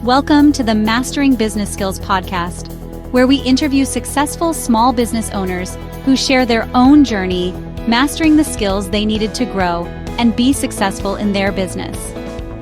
Welcome to the Mastering Business Skills podcast, where we interview successful small business owners who share their own journey, mastering the skills they needed to grow and be successful in their business.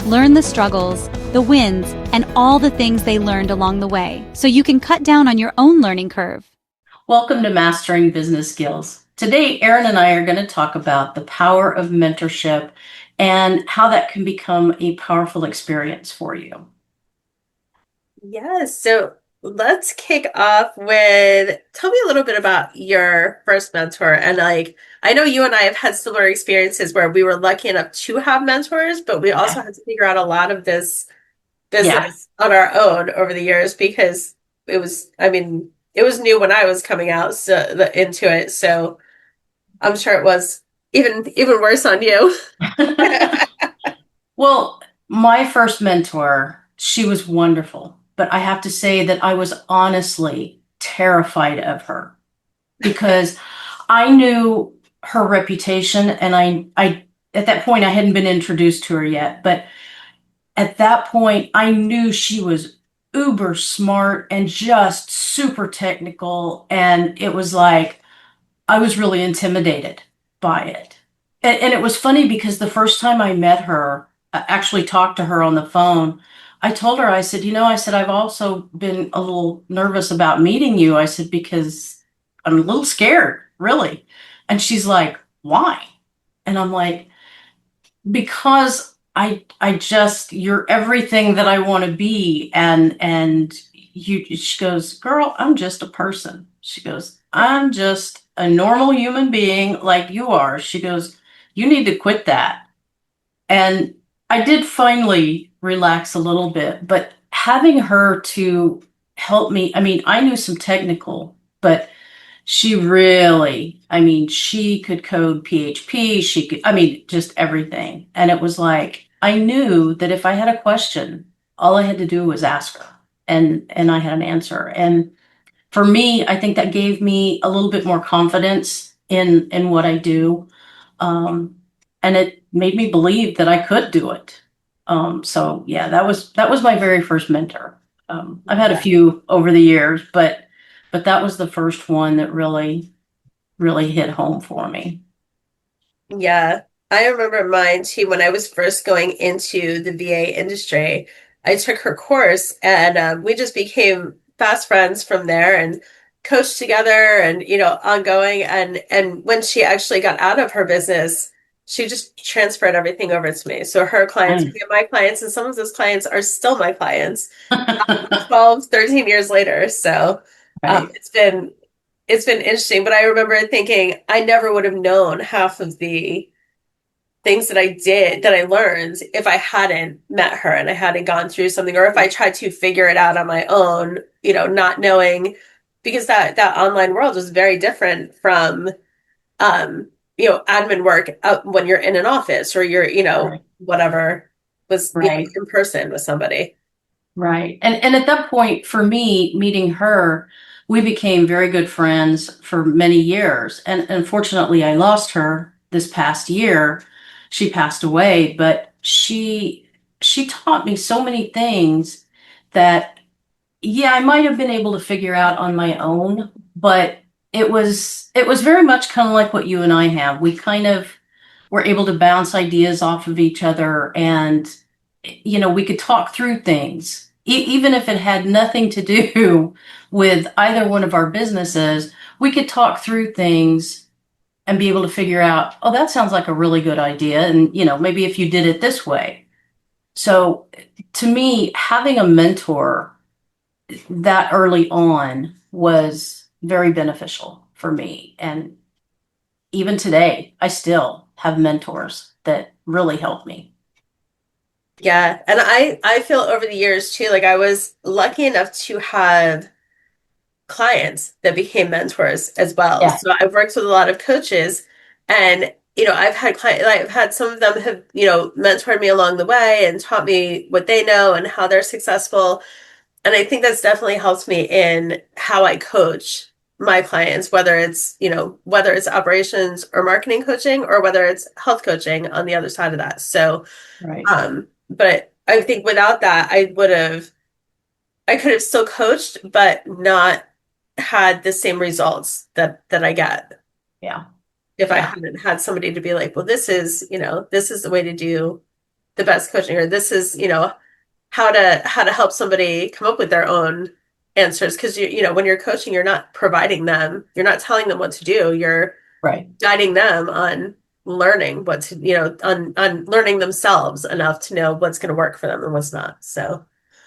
Learn the struggles, the wins, and all the things they learned along the way, so you can cut down on your own learning curve. Welcome to Mastering Business Skills. Today, Erin and I are going to talk about the power of mentorship and how that can become a powerful experience for you. Yes, so let's kick off with, tell me a little bit about your first mentor. And I know you and I have had similar experiences where we were lucky enough to have mentors, but we also had to figure out a lot of this business on our own over the years because it was new when I was coming out into it. So I'm sure it was even worse on you. Well, my first mentor, she was wonderful, but I have to say that I was honestly terrified of her because I knew her reputation, and I at that point I hadn't been introduced to her yet, but at that point I knew she was uber smart and just super technical, and it was like I was really intimidated by it. And it was funny because the first time I met her, actually talked to her on the phone, I told her, I said, I've also been a little nervous about meeting you. I said, because I'm a little scared, really. And she's like, why? And I'm like, because you're everything that I want to be. She goes, girl, I'm just a person. She goes, I'm just a normal human being like you are. She goes, you need to quit that. And I did finally relax a little bit, but having her to help me, I knew some technical, but she really, she could code PHP, she could, just everything. And it was like, I knew that if I had a question, all I had to do was ask her, and I had an answer. And for me, I think that gave me a little bit more confidence in what I do. And it made me believe that I could do it. So yeah, that was my very first mentor. I've had a few over the years, but that was the first one that really, really hit home for me. Yeah, I remember mine too. When I was first going into the VA industry, I took her course, and we just became fast friends from there and coached together and, ongoing. And when she actually got out of her business, she just transferred everything over to me. So her clients became my clients, and some of those clients are still my clients 12, 13 years later. So Right. It's been interesting, but I remember thinking I never would have known half of the things that I learned if I hadn't met her and I hadn't gone through something, or if I tried to figure it out on my own, not knowing, because that online world was very different from, admin work when you're in an office or you're, Right. whatever was Right. in person with somebody. Right. And at that point, for me, meeting her, we became very good friends for many years. And unfortunately, I lost her this past year. She passed away, but she taught me so many things that, yeah, I might have been able to figure out on my own, but it was very much kind of like what you and I have. We kind of were able to bounce ideas off of each other, and we could talk through things, even if it had nothing to do with either one of our businesses. We could talk through things and be able to figure out, oh, that sounds like a really good idea, and maybe if you did it this way. So to me, having a mentor that early on was very beneficial for me. And even today, I still have mentors that really help me. Yeah. And I feel over the years too, like I was lucky enough to have clients that became mentors as well. Yeah. So I've worked with a lot of coaches, and I've had I've had some of them have, mentored me along the way and taught me what they know and how they're successful. And I think that's definitely helped me in how I coach my clients, whether it's operations or marketing coaching, or whether it's health coaching on the other side of that. So, Right. but I think without that, I would have I could have still coached, but not had the same results that I get Yeah. if I Yeah. hadn't had somebody to be like, well, this is, this is the way to do the best coaching, or this is, how to help somebody come up with their own answers. Because when you're coaching, you're not providing them, you're not telling them what to do. You're Right. guiding them on learning what to, on learning themselves enough to know what's going to work for them and what's not. So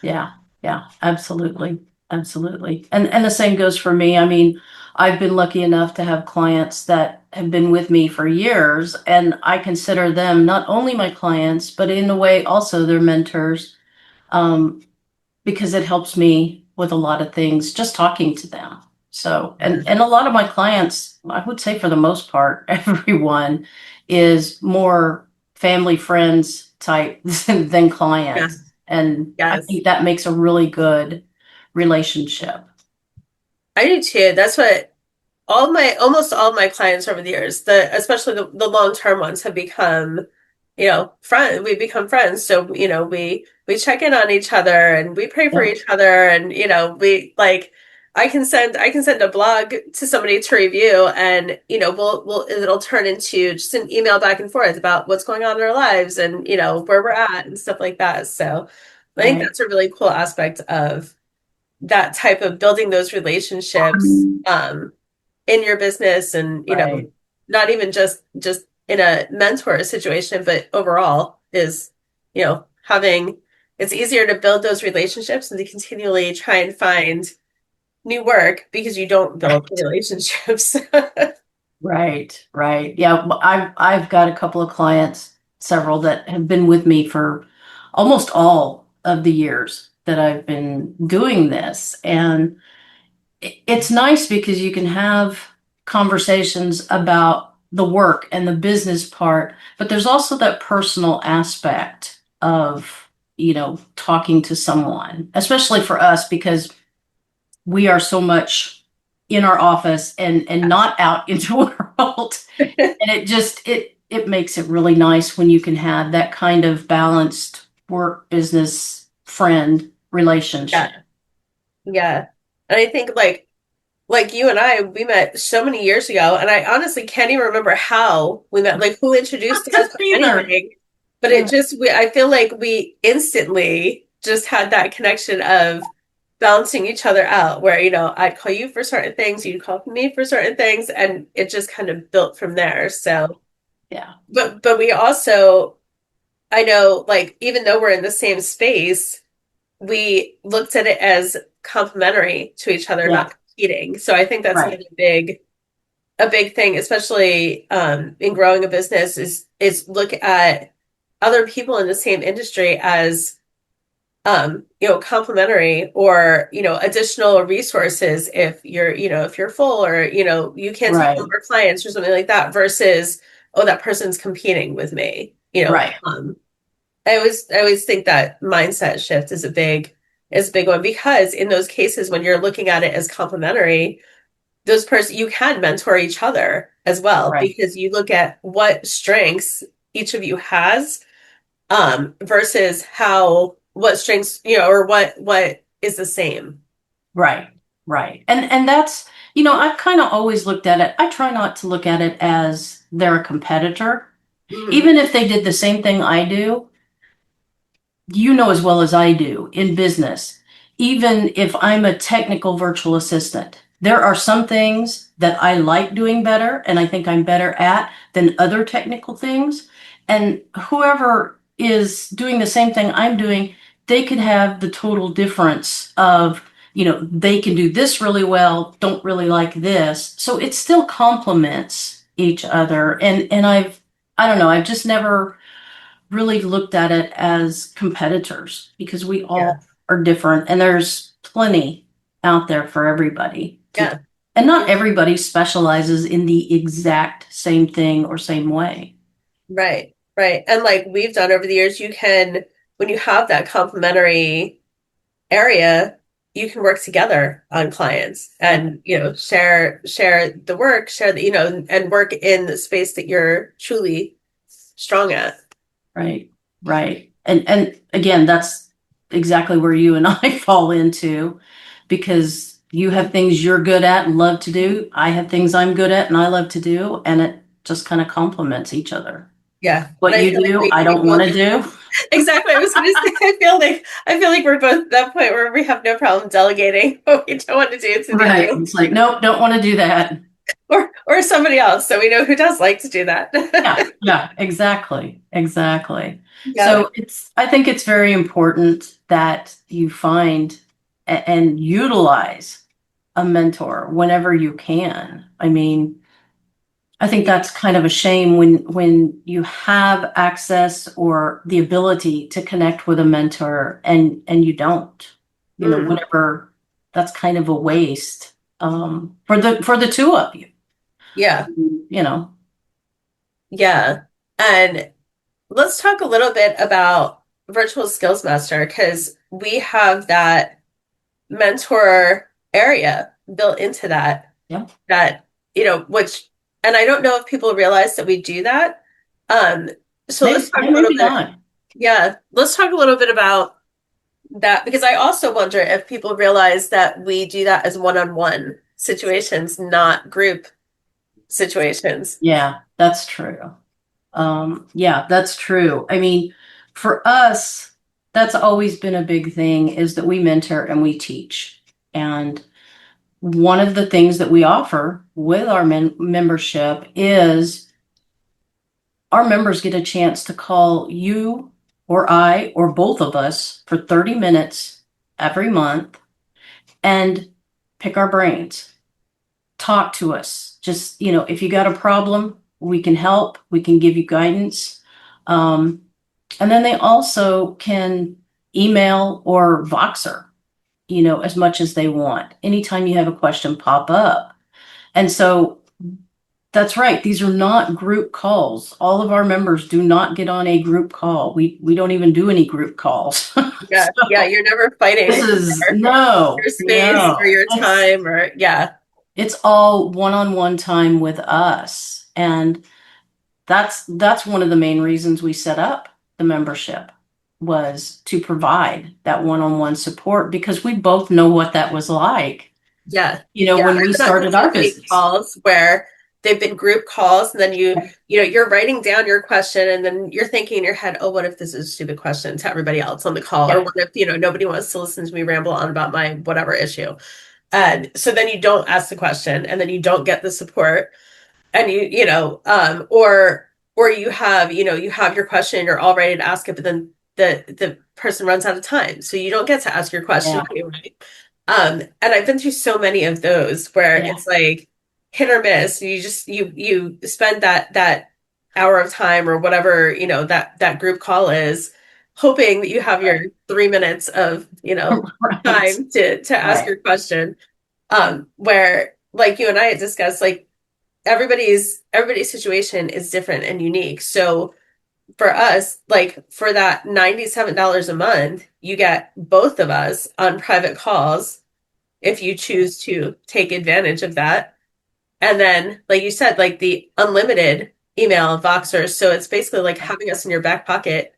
Yeah. Yeah. Absolutely. Absolutely. And the same goes for me. I mean, I've been lucky enough to have clients that have been with me for years, and I consider them not only my clients, but in a way also their mentors. Um, because it helps me with a lot of things just talking to them. So, and a lot of my clients, I would say for the most part, everyone is more family friends type than yeah, clients. And I yes. think that makes a really good relationship. I do too. That's what almost all of my clients over the years, especially the long-term ones, have become, we become friends. So, we check in on each other and we pray for Yeah, each other, and, we like, I can send a blog to somebody to review, and, it'll turn into just an email back and forth about what's going on in our lives, and, where we're at and stuff like that. So I think right, that's a really cool aspect of that type of building those relationships. In your business, and right, not even just in a mentor situation, but overall is, having, it's easier to build those relationships and to continually try and find new work because you don't build right, relationships. right, right. Yeah, I've got a couple of clients, several that have been with me for almost all of the years that I've been doing this. And it's nice because you can have conversations about the work and the business part, but there's also that personal aspect of, talking to someone, especially for us because we are so much in our office and not out into the world. And it makes it really nice when you can have that kind of balanced work business friend relationship. Yeah. Yeah. And I think like you and I, we met so many years ago, and I honestly can't even remember how we met, like who introduced us to Either. anything. But Yeah. I feel like we instantly just had that connection of balancing each other out, where, I'd call you for certain things, you'd call me for certain things, and it just kind of built from there. So, Yeah. but we also, I know, like, even though we're in the same space, we looked at it as complementary to each other, Yeah. not competing. So I think that's Right. another big thing, especially in growing a business, is look at other people in the same industry as complementary, or additional resources if you're full, or you can't take on Right. more clients or something like that, versus, oh, that person's competing with me. Right. I always think that mindset shift is a big one, because in those cases when you're looking at it as complementary, you can mentor each other as well, Right. because you look at what strengths each of you has, versus what strengths, or what is the same. Right. Right. And that's, I've kind of always looked at it. I try not to look at it as they're a competitor. Mhm. Even if they did the same thing I do, you know as well as I do in business, even if I'm a technical virtual assistant, there are some things that I like doing better and I think I'm better at than other technical things. And whoever is doing the same thing I'm doing, they could have the total difference of, they can do this really well, don't really like this. So it still complements each other. And I don't know, I've just never really looked at it as competitors because we Yeah. all are different and there's plenty out there for everybody to do. Yeah. And not everybody specializes in the exact same thing or same way. Right. Right. And like we've done over the years, when you have that complementary area, you can work together on clients, Yeah. and share the work, share the, and work in the space that you're truly strong at. Right. Right. And again, that's exactly where you and I fall into, because you have things you're good at and love to do. I have things I'm good at and I love to do, and it just kind of complements each other. Yeah. And What I you feel like do, I we don't want both to do. exactly. I was going to say, I feel like we're both at that point where we have no problem delegating what we don't want to do to the Right. other, It's like, nope, don't want to do that. or somebody else. So we know who does like to do that. Yeah, yeah, exactly, exactly. Yeah. So I think it's very important that you find and utilize a mentor whenever you can. I mean, I think that's kind of a shame when you have access or the ability to connect with a mentor and you don't. You know, Mm, whenever that's kind of a waste for the two of you. yeah. You know, Yeah. And let's talk a little bit about Virtual Skills Master because we have that mentor area built into yeah. that, which, and I don't know if people realize that we do that. Um, so let's talk a little Maybe bit. not. Yeah, let's talk a little bit about that because I also wonder if people realize that we do that as one-on-one situations, not group situations. Yeah, that's true. Yeah, that's true. I mean, for us, that's always been a big thing is that we mentor and we teach. And one of the things that we offer with our membership is our members get a chance to call you or I or both of us for 30 minutes every month and pick our brains. Talk to us. Just, if you got a problem, we can help, we can give you guidance. And then they also can email or Voxer, as much as they want. Anytime you have a question pop up. And so that's right. These are not group calls. All of our members do not get on a group call. We don't even do any group calls. Yeah, yeah, So you're never this fighting is for no, your space or no. your time or yeah, It's all one-on-one time with us. And that's one of the main reasons we set up the membership was to provide that one-on-one support because we both know what that was like, yeah, yeah. when we I've been on started so our many business. calls where they've been group calls, and then you're writing down your question, and then you're thinking in your head, oh, what if this is a stupid question to everybody else on the call, or Yeah, what if nobody wants to listen to me ramble on about my whatever issue, and so then you don't ask the question, and then you don't get the support, and or you have your question, you're all ready to ask it, but then the person runs out of time, so you don't get to ask your question yeah, anyway. And I've been through so many of those where yeah, it's like hit or miss. You just you spend that hour of time or whatever, that group call is, hoping that you have your 3 minutes of, right, time to ask right, your question. Where like you and I had discussed, like everybody's situation is different and unique. So for us, like for that $97 a month, you get both of us on private calls if you choose to take advantage of that. And then, like you said, like the unlimited email Voxers. So it's basically like having us in your back pocket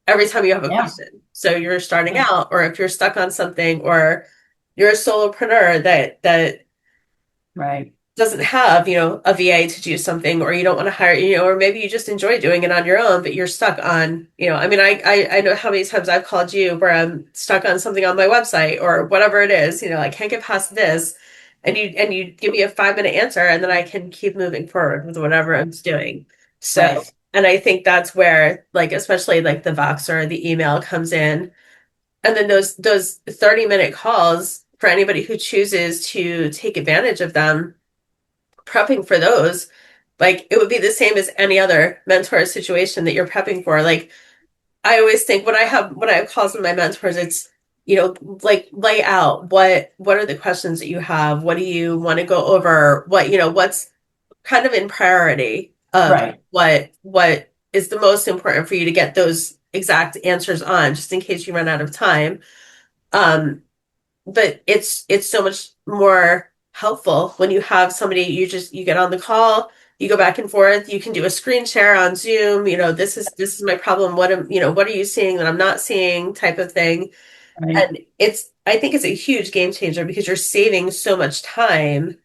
every time you have a yeah, question. So you're starting yeah, out, or if you're stuck on something, or you're a solopreneur that right, doesn't have, a VA to do something, or you don't want to hire, or maybe you just enjoy doing it on your own, but you're stuck on, I mean, I know how many times I've called you where I'm stuck on something on my website or whatever it is, I can't get past this. And you give me a 5 minute answer, and then I can keep moving forward with whatever I'm doing. So, right, and I think that's where, like, especially like the Vox or the email comes in. And then those 30-minute calls for anybody who chooses to take advantage of them, prepping for those, like it would be the same as any other mentor situation that you're prepping for. Like I always think when I have calls with my mentors, it's, like lay out what are the questions that you have, what do you want to go over, what's kind of in priority of right, what is the most important for you to get those exact answers on, just in case you run out of time. But it's so much more helpful when you have somebody, you get on the call, you go back and forth. You can do a screen share on Zoom. This is my problem. What are you seeing that I'm not seeing type of thing. Right. And I think it's a huge game changer because you're saving so much time.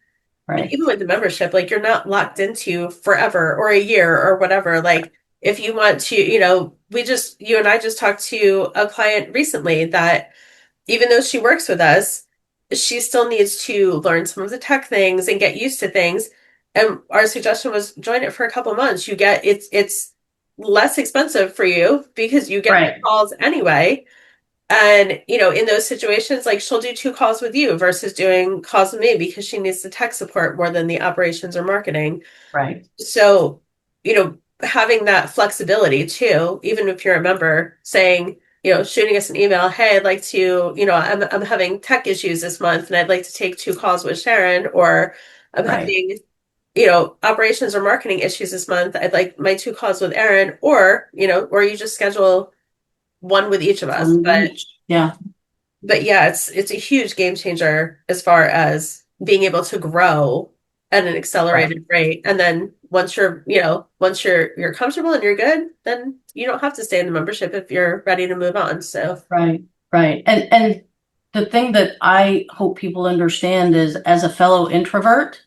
And Right. even with the membership, like you're not locked into forever or a year or whatever. Like if you want to, you and I just talked to a client recently that even though she works with us, she still needs to learn some of the tech things and get used to things. And our suggestion was join it for a couple of months. It's less expensive for you because you get Right. calls anyway. And, in those situations, like she'll do two calls with you versus doing calls with me because she needs the tech support more than the operations or marketing. Right. So, having that flexibility too, even if you're a member, saying, shooting us an email, hey, I'd like to, I'm having tech issues this month and I'd like to take two calls with Sharon, or I'm Right. having, operations or marketing issues this month. I'd like my two calls with Erin, or you just schedule one with each of us. One of But each. Yeah. yeah, it's a huge game changer as far as being able to grow at an Right. accelerated rate. And then once you're comfortable and you're good, then you don't have to stay in the membership if you're ready to move on. So, Right. Right. And the thing that I hope people understand is, as a fellow introvert,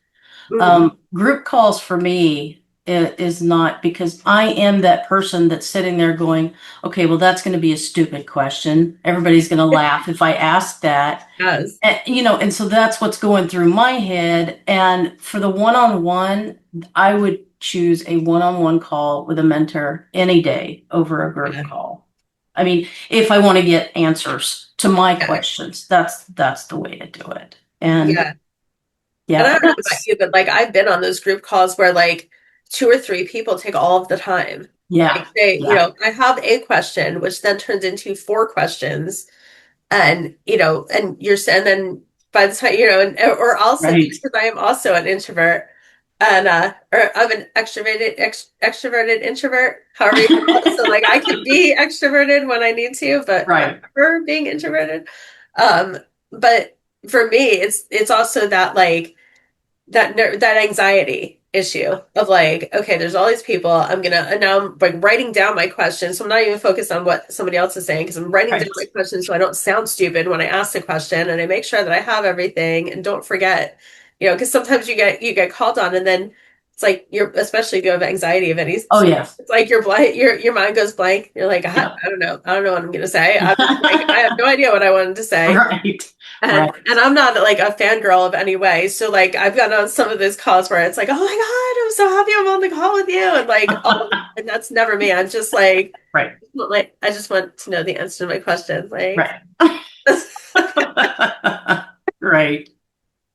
mm, group calls for me is not, because I am that person that's sitting there going, okay, well, that's going to be a stupid question. Everybody's going to laugh if I ask that. yes, And so that's what's going through my head. And for the one-on-one, I would choose a one-on-one call with a mentor any day over a group yeah, call. I mean, if I want to get answers to my yeah, questions, that's the way to do it. And yeah. And I yeah, don't know about you, but like I've been on those group calls where like two or three people take all of the time. yeah, Like they, yeah, I have a question, which then turns into four questions. And and then by the time or I'll sit right. because I am also an introvert, and or I'm an extroverted introvert, however you call it. So like I can be extroverted when I need to, but I Right. prefer being introverted. um but for me it's also that like that anxiety issue of like, okay, there's all these people. And now I'm like writing down my questions. So I'm not even focused on what somebody else is saying because I'm writing down Right. my questions so I don't sound stupid when I ask the question, and I make sure that I have everything and don't forget, because sometimes you get called on and then it's like you're, especially if you have anxiety of any Oh, sort, yeah. it's like you're blank, your mind goes blank. You're like, Yeah. I don't know. I don't know what I'm gonna say. I'm just like, I have no idea what I wanted to say. Right. And Right. and I'm not like a fangirl of any way. So like I've gotten on some of those calls where it's like, oh my God, I'm so happy I'm on the call with you. And like and that's never me. I'm just Right. like I just want to know the answer to my question. Like Right. Right.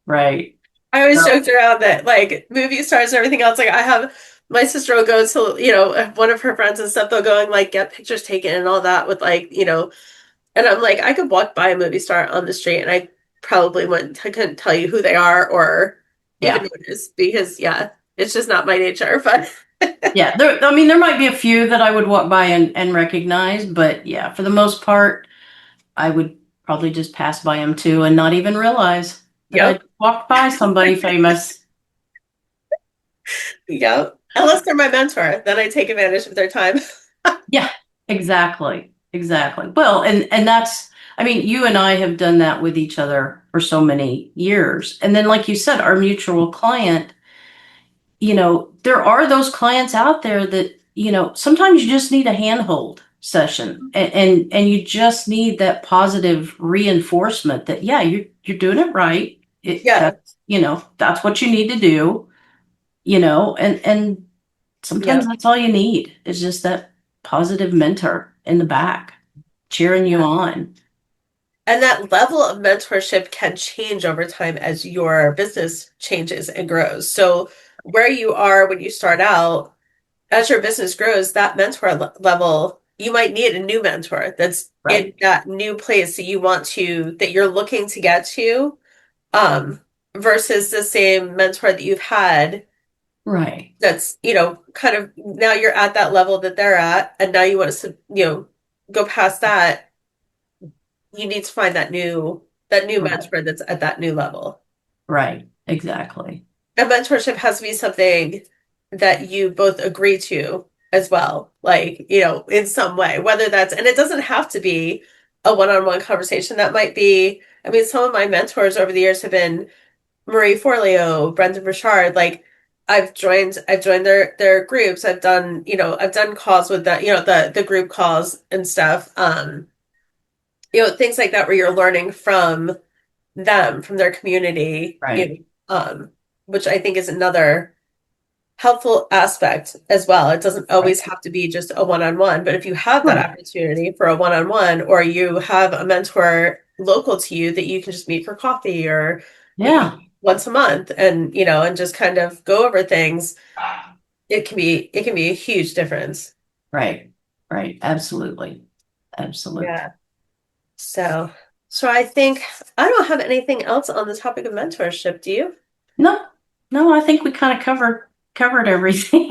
Right. I always So, joked around that like movie stars and everything else. Like I have my sister will go to, one of her friends and stuff, they'll go and like get pictures taken and all that with like, and I'm like, I could walk by a movie star on the street and I probably wouldn't, I couldn't tell you who they are or even yeah. notice because, yeah, it's just not my nature. But Yeah. I mean, there might be a few that I would walk by and recognize, but yeah, for the most part, I would probably just pass by them too and not even realize that I yep, walked by somebody famous. yep. Unless they're my mentor, then I take advantage of their time. Yeah, exactly. Exactly. Well, and that's, I mean, you and I have done that with each other for so many years. And then, like you said, our mutual client, there are those clients out there that, sometimes you just need a handhold session, and you just need that positive reinforcement that, yeah, you're doing it right. Yeah, That's what you need to do, and sometimes yep. that's all you need is just that positive mentor in the back cheering you on. And that level of mentorship can change over time as your business changes and grows. So where you are when you start out, as your business grows, that level, you might need a new mentor that's in Right. that new place that you're looking to get to, um, versus the same mentor that you've had Right. that's, kind of now you're at that level that they're at, and now you want to, go past that. You need to find that new Right. mentor that's at that new level. Right. Exactly. And mentorship has to be something. that you both agree to as well, like, in some way, whether that's, and it doesn't have to be a one-on-one conversation. That might be, I mean, some of my mentors over the years have been Marie Forleo, Brendan Burchard. Like, I've joined their groups. I've done calls with the group calls and stuff. Things like that where you're learning from them, from their community, Right. which I think is another helpful aspect as well. It doesn't Right. always have to be just a one-on-one, but if you have that Right. opportunity for a one-on-one, or you have a mentor local to you that you can just meet for coffee, or Yeah. once a month, and just kind of go over things, it can be a huge difference. Right. Right. Absolutely. Absolutely. Yeah. So I think I don't have anything else on the topic of mentorship. Do you? No, no, I think we kind of covered everything.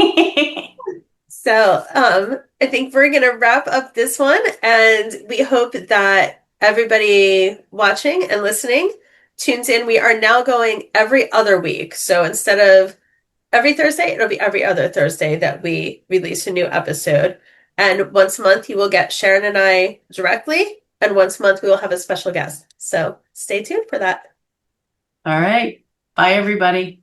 I think we're gonna wrap up this one, and we hope that everybody watching and listening tunes in. We are now going every other week. So instead of every Thursday, it'll be every other Thursday that we release a new episode. And once a month, you will get Sharon and I directly, and once a month, we will have a special guest. So stay tuned for that. All right. Bye, everybody.